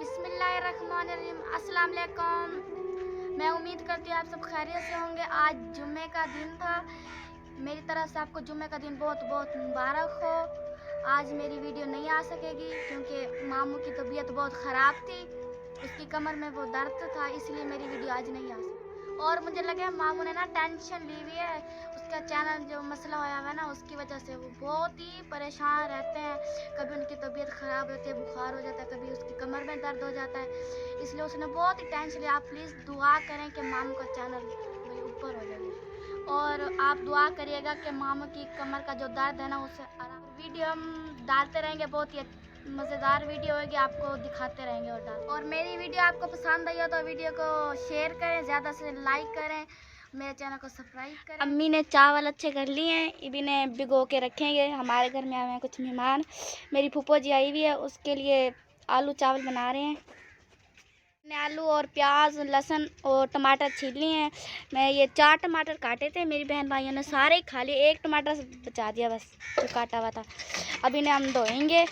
बिस्मिल्लाहिर्रहमानिर्रहीम। अस्सलाम वालेकुम। मैं उम्मीद करती हूँ आप सब खैरियत से होंगे। आज जुम्मे का दिन था। मेरी तरफ से आपको जुम्मे का दिन बहुत बहुत मुबारक हो। आज मेरी वीडियो नहीं आ सकेगी क्योंकि मामू की तबीयत बहुत ख़राब थी, उसकी कमर में वो दर्द था, इसलिए मेरी वीडियो आज नहीं आ सकी। और मुझे लगे मामू ने ना टेंशन ली हुई है, उसका चैनल जो मसला होया हुआ है ना, उसकी वजह से वो बहुत ही परेशान रहते हैं। कभी उनकी तबीयत ख़राब होती है, बुखार हो जाता है, कभी उसकी कमर में दर्द हो जाता है, इसलिए उसने बहुत ही टेंशन लिया। आप प्लीज़ दुआ करें कि मामू का चैनल भाई ऊपर हो जाए, और आप दुआ करिएगा कि मामू की कमर का जो दर्द है ना उससे आराम। वीडियो हम डालते रहेंगे, बहुत ही मज़ेदार वीडियो होगी, आपको दिखाते रहेंगे और मेरी वीडियो आपको पसंद आई हो तो वीडियो को शेयर करें, ज़्यादा से लाइक करें, मेरे चैनल को सब्सक्राइब करें। अम्मी ने चावल अच्छे कर लिए हैं, इभी ने भिगो के रखेंगे। हमारे घर में आए हैं कुछ मेहमान, मेरी फूफो जी आई हुई है, उसके लिए आलू चावल बना रहे हैं। मैंने आलू और प्याज, लहसुन और टमाटर छील लिए हैं। मैं ये 4 टमाटर काटे थे, मेरी बहन भाइयों ने सारे ही खा लिए, 1 टमाटर बचा दिया बस जो काटा हुआ था। अब इन्हें हम धोएंगे।